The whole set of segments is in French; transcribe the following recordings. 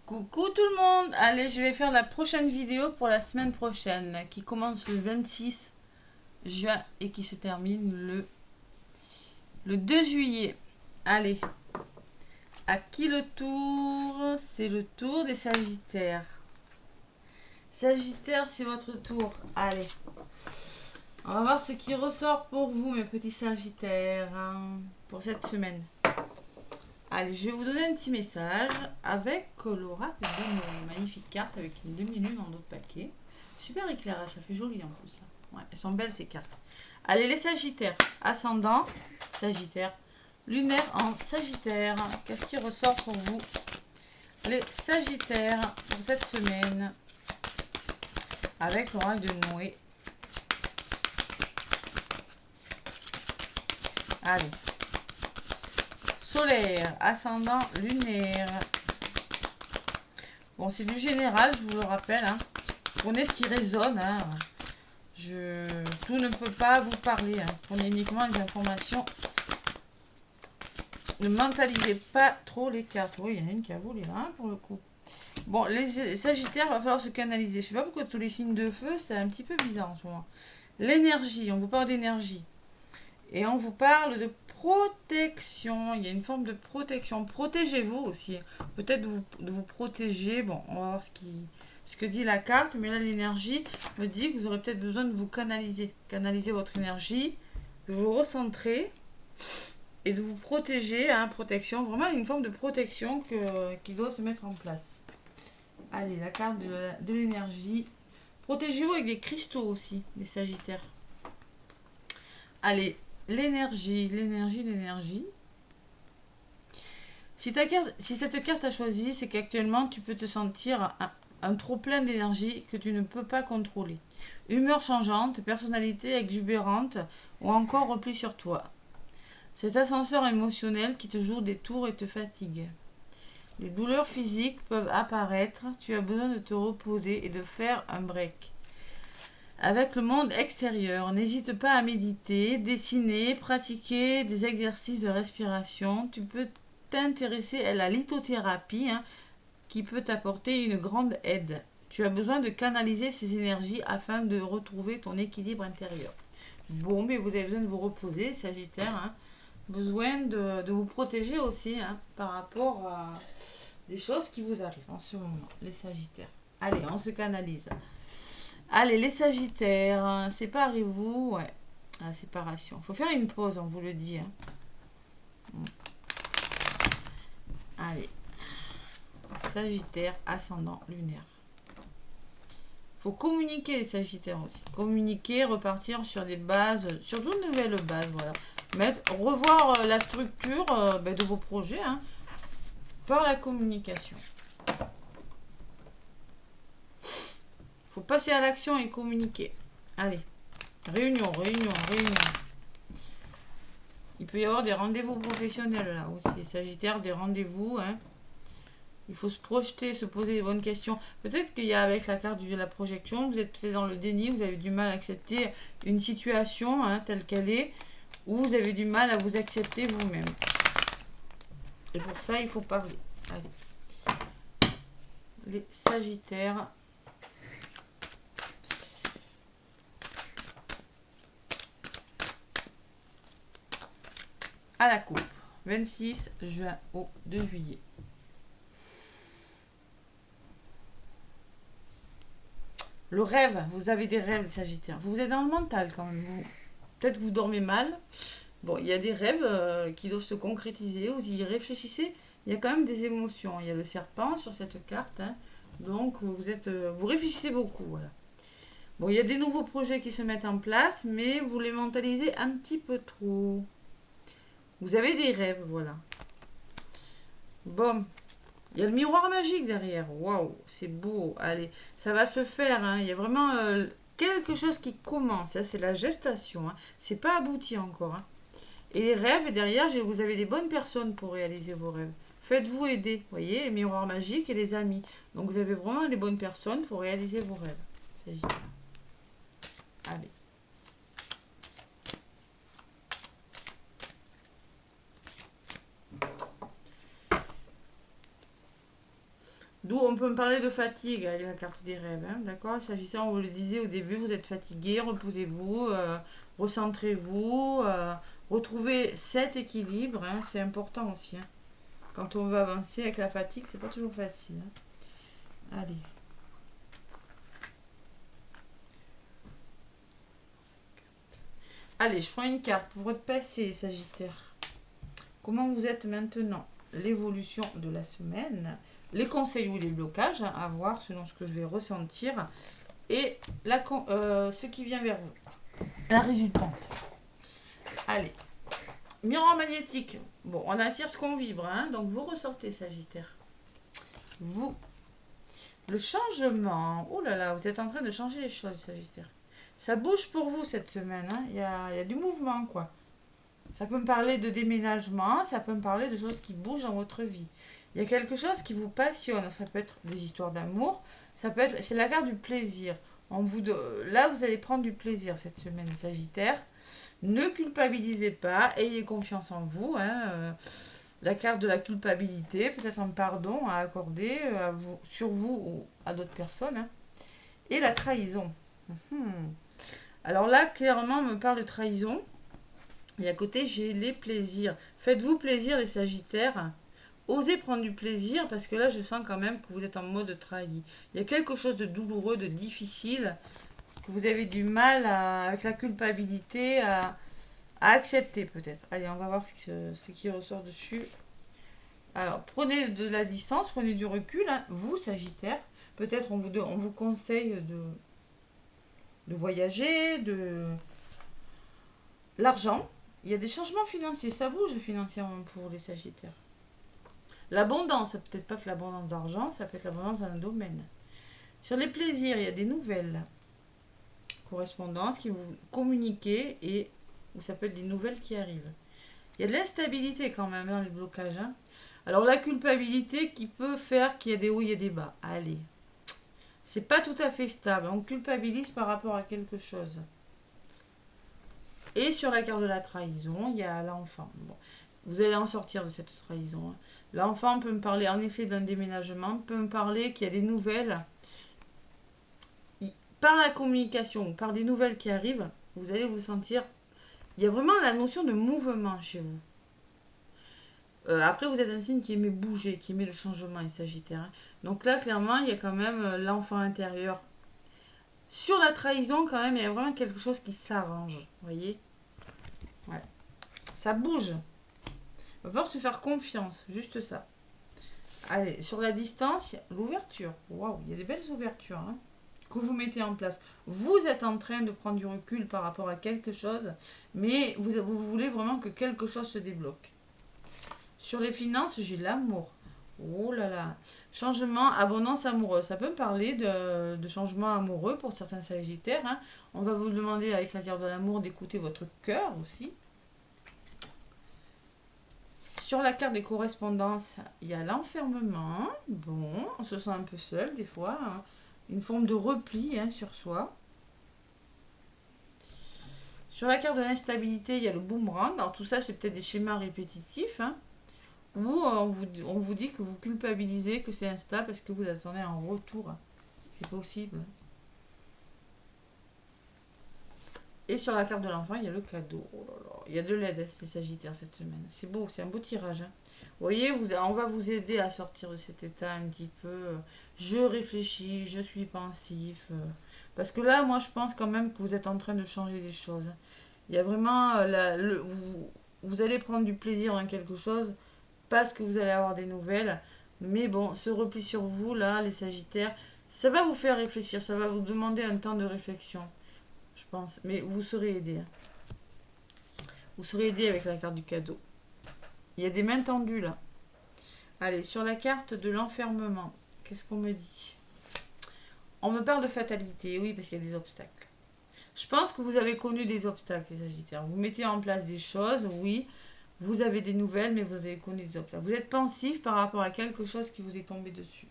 Coucou tout le monde. Allez, je vais faire la prochaine vidéo pour la semaine prochaine qui commence le 26 juin et qui se termine le 2 juillet. Allez, à qui le tour? C'est le tour des Sagittaires. Sagittaire, c'est votre tour. Allez, on va voir ce qui ressort pour vous, mes petits Sagittaires, pour cette semaine. Allez, je vais vous donner un petit message avec l'oracle de Noé. Magnifique carte avec une demi-lune en d'autres paquets. Super éclairage, ça fait joli en plus. Là. Ouais, elles sont belles ces cartes. Allez, les Sagittaires. Ascendant, Sagittaire. Lunaire en Sagittaire. Qu'est-ce qui ressort pour vous? Les Sagittaires pour cette semaine avec l'oracle de Noé. Allez. Solaire, ascendant, lunaire. Bon, c'est du général, je vous le rappelle. Prenez ce qui résonne. Tout ne peut pas vous parler. Prenez uniquement les informations. Ne mentalisez pas trop les cartes. Oui, il y en a une qui a volé là, pour le coup. Bon, les Sagittaires, il va falloir se canaliser. Je sais pas pourquoi tous les signes de feu, c'est un petit peu bizarre en ce moment. L'énergie, on vous parle d'énergie. Et on vous parle de protection. Il y a une forme de protection. Protégez-vous aussi. Peut-être de vous protéger. Bon, on va voir ce que dit la carte. Mais là, l'énergie me dit que vous aurez peut-être besoin de vous canaliser. Canaliser votre énergie. De vous recentrer. Et de vous protéger. Protection. Vraiment une forme de protection qui doit se mettre en place. Allez, la carte de l'énergie. Protégez-vous avec des cristaux aussi. Les Sagittaires. Allez. L'énergie. Si cette carte a choisi, c'est qu'actuellement, tu peux te sentir un trop plein d'énergie que tu ne peux pas contrôler. Humeur changeante, personnalité exubérante ou encore repli sur toi. Cet ascenseur émotionnel qui te joue des tours et te fatigue. Les douleurs physiques peuvent apparaître, tu as besoin de te reposer et de faire un break. Avec le monde extérieur, n'hésite pas à méditer, dessiner, pratiquer des exercices de respiration. Tu peux t'intéresser à la lithothérapie qui peut t'apporter une grande aide. Tu as besoin de canaliser ces énergies afin de retrouver ton équilibre intérieur. Bon, mais vous avez besoin de vous reposer, Sagittaire. Besoin de vous protéger aussi par rapport à des choses qui vous arrivent en ce moment, les Sagittaires. Allez, on se canalise. Allez, les Sagittaires, séparez-vous. Ouais, la séparation. Il faut faire une pause, on vous le dit. Allez. Sagittaire, ascendant, lunaire. Il faut communiquer les Sagittaires aussi. Communiquer, repartir sur des bases, sur de nouvelles bases, voilà. Revoir la structure de vos projets par la communication. Faut passer à l'action et communiquer. Allez, réunion. Il peut y avoir des rendez-vous professionnels là aussi. Sagittaire, des rendez-vous. Il faut se projeter, se poser les bonnes questions. Peut-être qu'il y a avec la carte de la projection, vous êtes peut-être dans le déni, vous avez du mal à accepter une situation telle qu'elle est, ou vous avez du mal à vous accepter vous-même. Et pour ça, il faut parler. Allez. Les Sagittaires. À la coupe, 26 juin au 2 juillet. Le rêve, vous avez des rêves, Sagittaires. Vous êtes dans le mental quand même. Peut-être que vous dormez mal. Bon, il y a des rêves qui doivent se concrétiser. Vous y réfléchissez. Il y a quand même des émotions. Il y a le serpent sur cette carte. Donc, vous réfléchissez beaucoup. Voilà. Bon, il y a des nouveaux projets qui se mettent en place, mais vous les mentalisez un petit peu trop. Vous avez des rêves, voilà. Bon, il y a le miroir magique derrière. Waouh, c'est beau. Allez, ça va se faire. Il y a vraiment quelque chose qui commence. Ça, c'est la gestation. C'est pas abouti encore. Et les rêves, derrière, vous avez des bonnes personnes pour réaliser vos rêves. Faites-vous aider. Vous voyez, les miroirs magiques et les amis. Donc, vous avez vraiment les bonnes personnes pour réaliser vos rêves. Sagittaire. Allez. D'où on peut me parler de fatigue avec la carte des rêves, hein, d'accord? Sagittaire, on vous le disait au début, vous êtes fatigué, reposez-vous, recentrez-vous, retrouvez cet équilibre, hein, c'est important aussi, hein. Quand on veut avancer avec la fatigue, c'est pas toujours facile, hein. Allez. Allez, je prends une carte pour votre passé, Sagittaire. Comment vous êtes maintenant? L'évolution de la semaine, les conseils ou les blocages, hein, à voir selon ce que je vais ressentir, et ce qui vient vers vous. La résultante. Allez. Miroir magnétique. Bon, on attire ce qu'on vibre, hein, donc vous ressortez, Sagittaire. Vous. Le changement. Oh là là, vous êtes en train de changer les choses, Sagittaire. Ça bouge pour vous cette semaine, hein. Il y a du mouvement, quoi. Ça peut me parler de déménagement, ça peut me parler de choses qui bougent dans votre vie. Il y a quelque chose qui vous passionne. Ça peut être des histoires d'amour, ça peut être, c'est la carte du plaisir. Là, vous allez prendre du plaisir cette semaine, Sagittaire. Ne culpabilisez pas, ayez confiance en vous, hein. La carte de la culpabilité, peut-être un pardon à accorder sur vous ou à d'autres personnes, hein. Et la trahison. Alors là, clairement, on me parle de trahison. Et à côté, j'ai les plaisirs. Faites-vous plaisir, les Sagittaires. Osez prendre du plaisir parce que là, je sens quand même que vous êtes en mode trahi. Il y a quelque chose de douloureux, de difficile, que vous avez du mal avec la culpabilité à accepter peut-être. Allez, on va voir ce qui ressort dessus. Alors, prenez de la distance, prenez du recul, hein. Vous, Sagittaire, peut-être on vous conseille de voyager, de l'argent. Il y a des changements financiers, ça bouge financièrement pour les Sagittaires. L'abondance, peut-être pas que l'abondance d'argent, ça peut être l'abondance dans un domaine. Sur les plaisirs, il y a des nouvelles correspondances qui vous communiquez et ou ça peut être des nouvelles qui arrivent. Il y a de l'instabilité quand même dans les blocages, hein. Alors la culpabilité qui peut faire qu'il y a des hauts et des bas. Allez. C'est pas tout à fait stable. On culpabilise par rapport à quelque chose. Et sur la carte de la trahison, il y a l'enfant. Bon, vous allez en sortir de cette trahison, hein. L'enfant peut me parler en effet d'un déménagement, peut me parler qu'il y a des nouvelles. Par la communication, par des nouvelles qui arrivent, vous allez vous sentir... Il y a vraiment la notion de mouvement chez vous. Après, vous êtes un signe qui aimait bouger, qui aimait le changement, les Sagittaires, hein. Donc là, clairement, il y a quand même l'enfant intérieur. Sur la trahison, quand même, il y a vraiment quelque chose qui s'arrange. Vous voyez? Ouais. Ça bouge. Il va falloir se faire confiance, juste ça. Allez, sur la distance, l'ouverture. Waouh, il y a des belles ouvertures, hein, que vous mettez en place. Vous êtes en train de prendre du recul par rapport à quelque chose, mais vous voulez vraiment que quelque chose se débloque. Sur les finances, j'ai l'amour. Oh là là. Changement, abondance amoureuse. Ça peut me parler de changement amoureux pour certains Sagittaires, hein. On va vous demander avec la carte de l'amour d'écouter votre cœur aussi. Sur la carte des correspondances, il y a l'enfermement. Bon, on se sent un peu seul des fois, hein. Une forme de repli, hein, sur soi. Sur la carte de l'instabilité, il y a le boomerang. Alors tout ça, c'est peut-être des schémas répétitifs, hein. Ou on vous dit que vous culpabilisez, que c'est instable parce que vous attendez un retour. C'est possible. Et sur la carte de l'enfant, il y a le cadeau. Oh là là. Il y a de l'aide, ces Sagittaires, cette semaine. C'est beau, c'est un beau tirage, hein. Vous voyez, on va vous aider à sortir de cet état un petit peu. Je réfléchis, je suis pensif. Parce que là, moi, je pense quand même que vous êtes en train de changer des choses. Il y a vraiment... vous allez prendre du plaisir dans quelque chose parce que vous allez avoir des nouvelles. Mais bon, ce repli sur vous, là, les Sagittaires, ça va vous faire réfléchir. Ça va vous demander un temps de réflexion, je pense. Mais vous serez aidé, hein. Vous serez aidé avec la carte du cadeau. Il y a des mains tendues, là. Allez, sur la carte de l'enfermement, qu'est-ce qu'on me dit? On me parle de fatalité, oui, parce qu'il y a des obstacles. Je pense que vous avez connu des obstacles, les Sagittaires. Vous mettez en place des choses, oui. Vous avez des nouvelles, mais vous avez connu des obstacles. Vous êtes pensif par rapport à quelque chose qui vous est tombé dessus.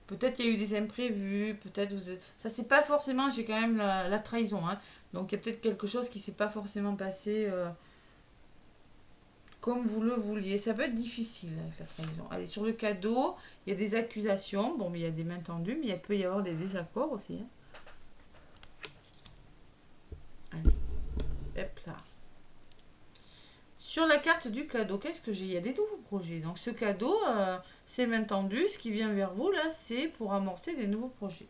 Peut-être il y a eu des imprévus, peut-être ça c'est pas forcément, j'ai quand même la trahison, hein. Donc il y a peut-être quelque chose qui s'est pas forcément passé comme vous le vouliez. Ça peut être difficile avec la trahison. Allez, sur le cadeau, il y a des accusations. Bon, mais il y a des mains tendues, mais il peut y avoir des désaccords aussi. Hein. Allez, hop là. Sur la carte du cadeau, qu'est-ce que j'ai? Il y a des nouveaux projets. Donc ce cadeau, c'est main tendue. Ce qui vient vers vous, là, c'est pour amorcer des nouveaux projets.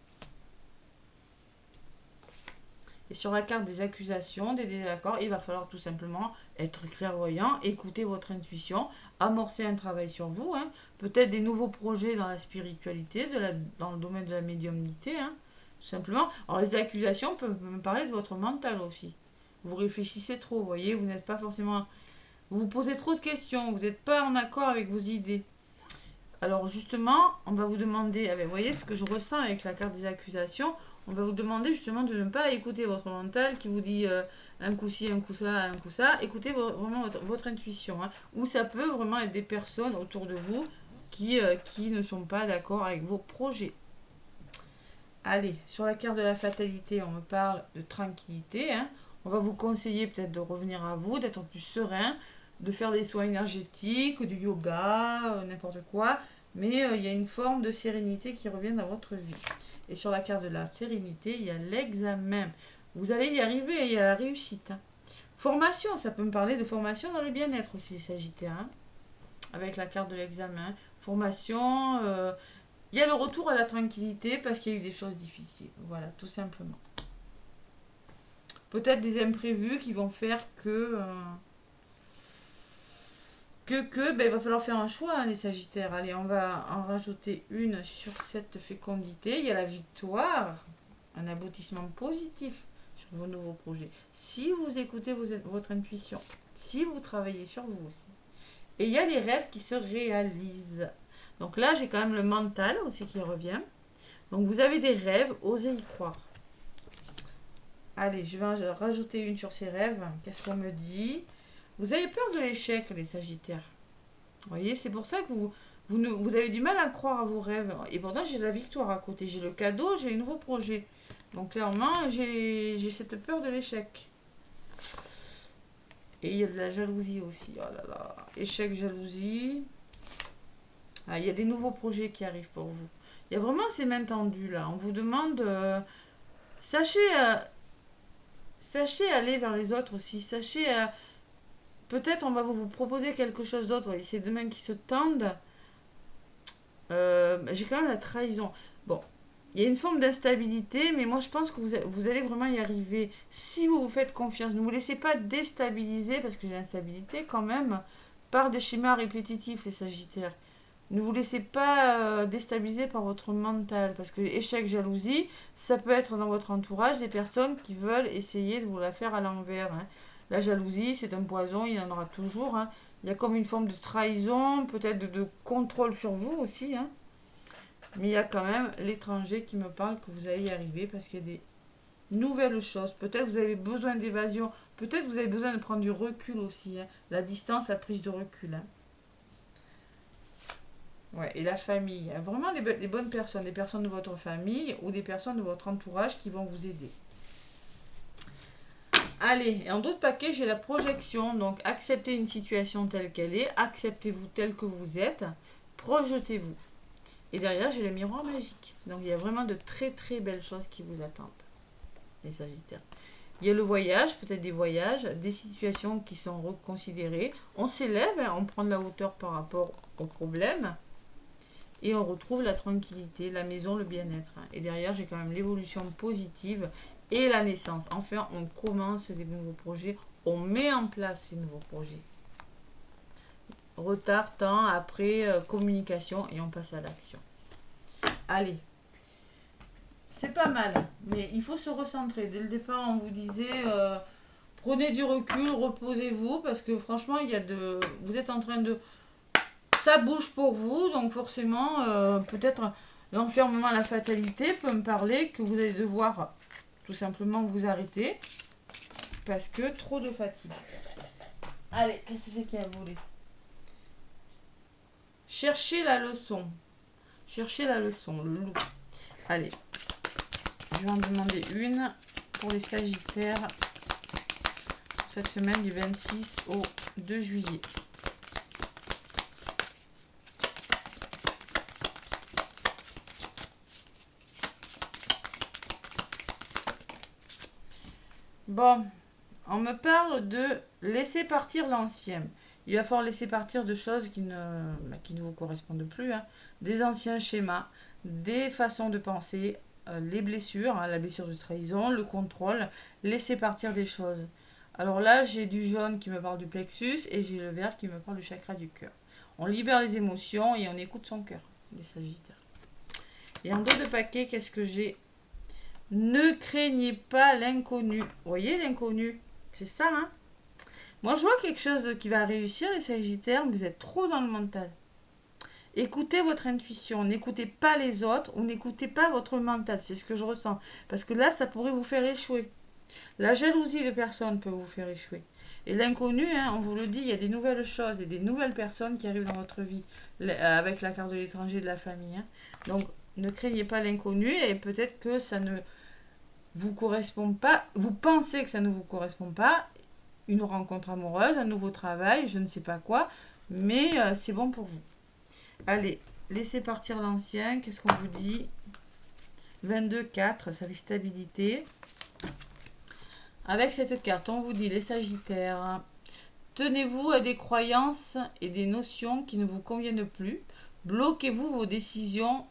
Et sur la carte des accusations, des désaccords, il va falloir tout simplement être clairvoyant, écouter votre intuition, amorcer un travail sur vous. Hein. Peut-être des nouveaux projets dans la spiritualité, dans le domaine de la médiumnité. Hein, tout simplement. Alors les accusations peuvent me parler de votre mental aussi. Vous réfléchissez trop, vous voyez, vous n'êtes pas forcément... Vous vous posez trop de questions, vous n'êtes pas en accord avec vos idées. Alors justement, on va vous demander, vous voyez ce que je ressens avec la carte des accusations, on va vous demander justement de ne pas écouter votre mental qui vous dit un coup ci, un coup ça, un coup ça. Écoutez vraiment votre intuition. Hein, ou ça peut vraiment être des personnes autour de vous qui ne sont pas d'accord avec vos projets. Allez, sur la carte de la fatalité, on me parle de tranquillité. Hein. On va vous conseiller peut-être de revenir à vous, d'être plus serein, de faire des soins énergétiques, du yoga, n'importe quoi. Mais il y a une forme de sérénité qui revient dans votre vie. Et sur la carte de la sérénité, il y a l'examen. Vous allez y arriver, il y a la réussite. Hein. Formation, ça peut me parler de formation dans le bien-être aussi, les Sagittaires. Hein. Avec la carte de l'examen. Formation, il y a le retour à la tranquillité parce qu'il y a eu des choses difficiles. Voilà, tout simplement. Peut-être des imprévus qui vont faire que il va falloir faire un choix, hein, les Sagittaires. Allez, on va en rajouter une sur cette fécondité. Il y a la victoire, un aboutissement positif sur vos nouveaux projets. Si vous écoutez votre intuition, si vous travaillez sur vous aussi. Et il y a les rêves qui se réalisent. Donc là, j'ai quand même le mental aussi qui revient. Donc vous avez des rêves, osez y croire. Allez, je vais en rajouter une sur ces rêves. Qu'est-ce qu'on me dit ? Vous avez peur de l'échec, les Sagittaires. Vous voyez, c'est pour ça que vous avez du mal à croire à vos rêves. Et pourtant, j'ai la victoire à côté. J'ai le cadeau, j'ai un nouveau projet. Donc clairement, j'ai cette peur de l'échec. Et il y a de la jalousie aussi. Oh là là. Échec, jalousie. Ah, il y a des nouveaux projets qui arrivent pour vous. Il y a vraiment ces mains tendues là. On vous demande... sachez aller vers les autres aussi. Sachez... peut-être on va vous proposer quelque chose d'autre. Vous voyez, ces deux mains qui se tendent. J'ai quand même la trahison. Bon, il y a une forme d'instabilité, mais moi je pense que vous allez vraiment y arriver. Si vous vous faites confiance, ne vous laissez pas déstabiliser, parce que j'ai l'instabilité quand même, par des schémas répétitifs, les Sagittaires. Ne vous laissez pas déstabiliser par votre mental, parce que échec, jalousie, ça peut être dans votre entourage des personnes qui veulent essayer de vous la faire à l'envers. Hein. La jalousie, c'est un poison, il y en aura toujours. Hein. Il y a comme une forme de trahison, peut-être de contrôle sur vous aussi. Hein. Mais il y a quand même l'étranger qui me parle que vous allez y arriver parce qu'il y a des nouvelles choses. Peut-être vous avez besoin d'évasion, peut-être vous avez besoin de prendre du recul aussi. Hein. La distance, la prise de recul. Hein. Ouais, et la famille. Hein. Vraiment les bonnes personnes, des personnes de votre famille ou des personnes de votre entourage qui vont vous aider. Allez, et en d'autres paquets, j'ai la projection. Donc, acceptez une situation telle qu'elle est. Acceptez-vous tel que vous êtes. Projetez-vous. Et derrière, j'ai le miroir magique. Donc, il y a vraiment de très, très belles choses qui vous attendent, les Sagittaires. Il y a le voyage, peut-être des voyages, des situations qui sont reconsidérées. On s'élève, hein, on prend de la hauteur par rapport au problème. Et on retrouve la tranquillité, la maison, le bien-être. Hein. Et derrière, j'ai quand même l'évolution positive et la naissance. Enfin, on commence des nouveaux projets, on met en place ces nouveaux projets. Retard, temps, après, communication et on passe à l'action. Allez, c'est pas mal, mais il faut se recentrer. Dès le départ, on vous disait, prenez du recul, reposez-vous, parce que franchement, vous êtes en train de... Ça bouge pour vous, donc forcément, peut-être l'enfermement, la fatalité peut me parler que vous allez devoir... tout simplement vous arrêter parce que trop de fatigue. Allez, qu'est-ce que c'est qui a volé? Cherchez la leçon. Cherchez la leçon, le loup. Allez, je vais en demander une pour les Sagittaires pour cette semaine du 26 au 2 juillet. Bon, on me parle de laisser partir l'ancien. Il va falloir laisser partir de choses qui ne vous correspondent plus, hein. Des anciens schémas, des façons de penser, les blessures, hein, la blessure de trahison, le contrôle, laisser partir des choses. Alors là, j'ai du jaune qui me parle du plexus et j'ai le vert qui me parle du chakra du cœur. On libère les émotions et on écoute son cœur, les sagittaires. Et en dos de paquet, qu'est-ce que j'ai? Ne craignez pas l'inconnu. Vous voyez l'inconnu? C'est ça, hein? Moi, je vois quelque chose qui va réussir, les sagittaires, mais vous êtes trop dans le mental. Écoutez votre intuition, n'écoutez pas les autres ou n'écoutez pas votre mental, c'est ce que je ressens. Parce que là, ça pourrait vous faire échouer. La jalousie de personnes peut vous faire échouer. Et l'inconnu, hein, on vous le dit, il y a des nouvelles choses et des nouvelles personnes qui arrivent dans votre vie, avec la carte de l'étranger de la famille, hein. Donc, ne craignez pas l'inconnu et peut-être que ça ne vous correspond pas, vous pensez que ça ne vous correspond pas, une rencontre amoureuse, un nouveau travail, je ne sais pas quoi, mais c'est bon pour vous. Allez, laissez partir l'ancien, qu'est-ce qu'on vous dit? 22-4, ça fait stabilité. Avec cette carte, on vous dit, les sagittaires, tenez-vous à des croyances et des notions qui ne vous conviennent plus, bloquez-vous vos décisions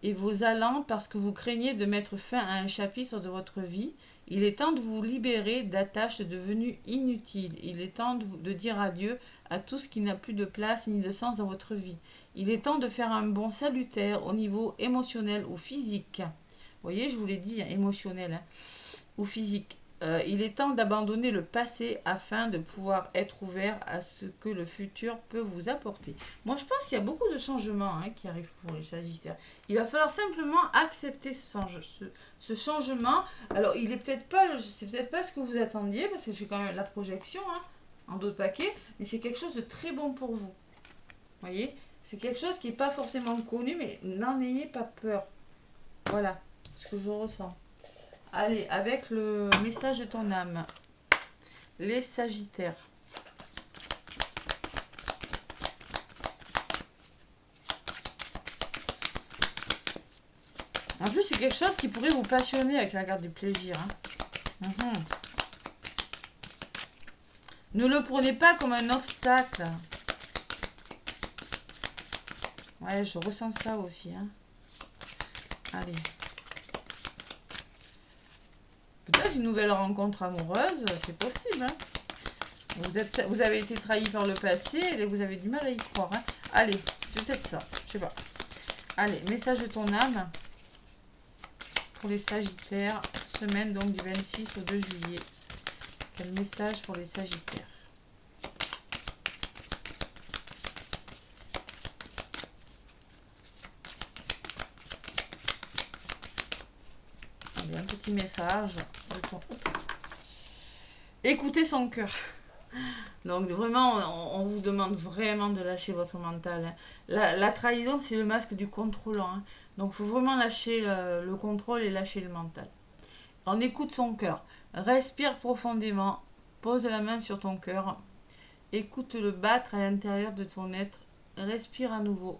et vos allants parce que vous craignez de mettre fin à un chapitre de votre vie. Il est temps de vous libérer d'attaches devenues inutiles. Il est temps de dire adieu à tout ce qui n'a plus de place ni de sens dans votre vie. Il est temps de faire un bond salutaire au niveau émotionnel ou physique. Vous voyez, je vous l'ai dit, hein, émotionnel, hein, ou physique. Il est temps d'abandonner le passé afin de pouvoir être ouvert à ce que le futur peut vous apporter. Moi, je pense qu'il y a beaucoup de changements, hein, qui arrivent pour les sagittaires. Il va falloir simplement accepter ce changement. Alors, il est peut-être pas, c'est peut-être pas ce que vous attendiez, parce que j'ai quand même la projection, hein, en d'autres paquets, mais c'est quelque chose de très bon pour vous. Vous voyez, c'est quelque chose qui n'est pas forcément connu, mais n'en ayez pas peur. Voilà ce que je ressens. Allez, avec le message de ton âme, les sagittaires. En plus, c'est quelque chose qui pourrait vous passionner avec la carte du plaisir, hein. Ne le prenez pas comme un obstacle. Ouais, je ressens ça aussi, hein. Allez. Peut-être une nouvelle rencontre amoureuse, c'est possible, hein. Vous avez été trahi par le passé et vous avez du mal à y croire, hein. Allez, c'est peut-être ça, je sais pas. Allez, message de ton âme pour les sagittaires, semaine donc du 26 au 2 juillet. Quel message pour les sagittaires? Allez, un petit message de ton... Écoutez son cœur. Donc vraiment, on vous demande vraiment de lâcher votre mental, hein. La trahison, c'est le masque du contrôlant, hein. Donc il faut vraiment lâcher le contrôle et lâcher le mental. On écoute son cœur. Respire profondément. Pose la main sur ton cœur. Écoute-le battre à l'intérieur de ton être. Respire à nouveau.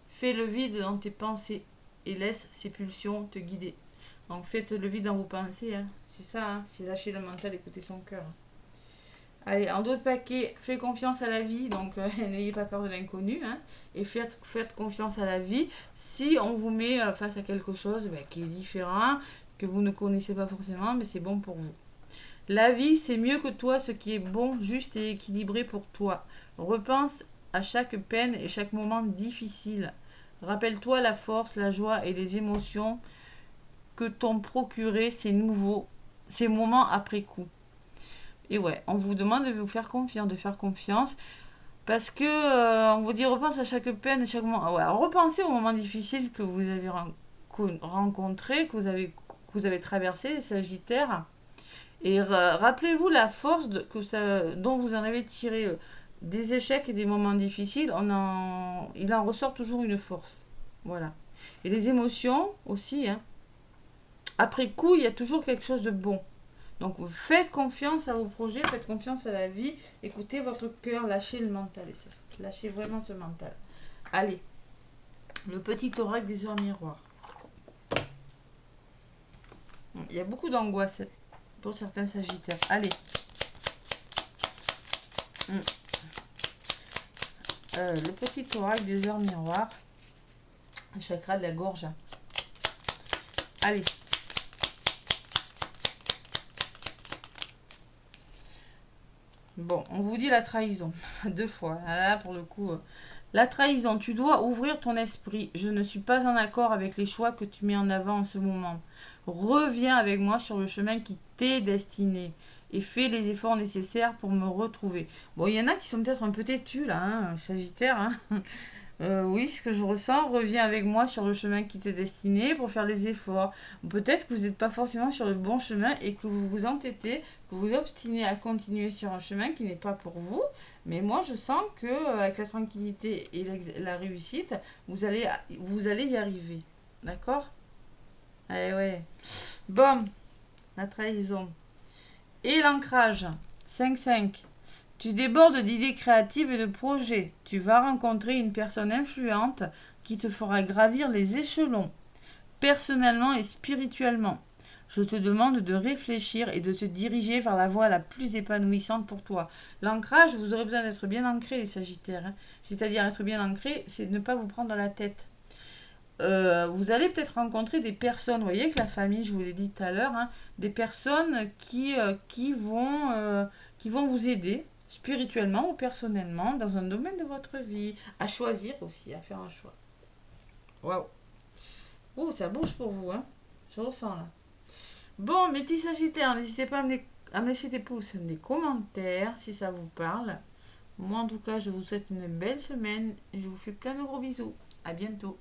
Fais le vide dans tes pensées et laisse ces pulsions te guider. Donc faites le vide dans vos pensées, hein. C'est ça, hein. C'est lâcher le mental, écouter son cœur. Allez, en d'autres paquets, faites confiance à la vie, donc n'ayez pas peur de l'inconnu, hein, et faites confiance à la vie. Si on vous met face à quelque chose qui est différent, que vous ne connaissez pas forcément, mais c'est bon pour vous. La vie, c'est mieux que toi, ce qui est bon, juste et équilibré pour toi. Repense à chaque peine et chaque moment difficile. Rappelle-toi la force, la joie et les émotions que t'ont procuré ces moments après coup. Et ouais, on vous demande de vous faire confiance, parce que on vous dit repense à chaque peine, à chaque moment. Ouais, repensez aux moments difficiles que vous avez rencontrés, que vous avez traversé, les Sagittaires, et rappelez-vous la force dont vous en avez tiré des échecs et des moments difficiles. Il en ressort toujours une force, voilà. Et les émotions aussi, hein. Après coup, il y a toujours quelque chose de bon. Donc faites confiance à vos projets, faites confiance à la vie, écoutez votre cœur, lâchez le mental, lâchez vraiment ce mental. Allez, le petit oracle des heures miroirs. Il y a beaucoup d'angoisse pour certains sagittaires. Allez. Le petit oracle des heures miroirs. Chakra de la gorge. Allez. Bon, on vous dit la trahison. 2 fois. Là, pour le coup. La trahison. Tu dois ouvrir ton esprit. Je ne suis pas en accord avec les choix que tu mets en avant en ce moment. Reviens avec moi sur le chemin qui t'est destiné. Et fais les efforts nécessaires pour me retrouver. Bon, il y en a qui sont peut-être un peu têtus, là, hein, Sagittaire. Hein. Oui, ce que je ressens, reviens avec moi sur le chemin qui t'est destiné pour faire les efforts. Peut-être que vous n'êtes pas forcément sur le bon chemin et que vous vous entêtez, que vous obstinez à continuer sur un chemin qui n'est pas pour vous. Mais moi, je sens que avec la tranquillité et la réussite, vous allez y arriver. D'accord? Eh ouais. Bon, la trahison. Et l'ancrage. 5-5. Tu débordes d'idées créatives et de projets. Tu vas rencontrer une personne influente qui te fera gravir les échelons, personnellement et spirituellement. Je te demande de réfléchir et de te diriger vers la voie la plus épanouissante pour toi. L'ancrage, vous aurez besoin d'être bien ancré, les Sagittaires. Hein. C'est-à-dire être bien ancré, c'est ne pas vous prendre dans la tête. Vous allez peut-être rencontrer des personnes, vous voyez que la famille, je vous l'ai dit tout à l'heure, hein, des personnes qui vont vous aider spirituellement ou personnellement dans un domaine de votre vie, à choisir aussi, à faire un choix. Waouh! Oh, ça bouge pour vous, hein? Je ressens là. Bon, mes petits sagittaires, n'hésitez pas à me laisser des pouces, des commentaires si ça vous parle. Moi, en tout cas, je vous souhaite une belle semaine. Je vous fais plein de gros bisous. À bientôt.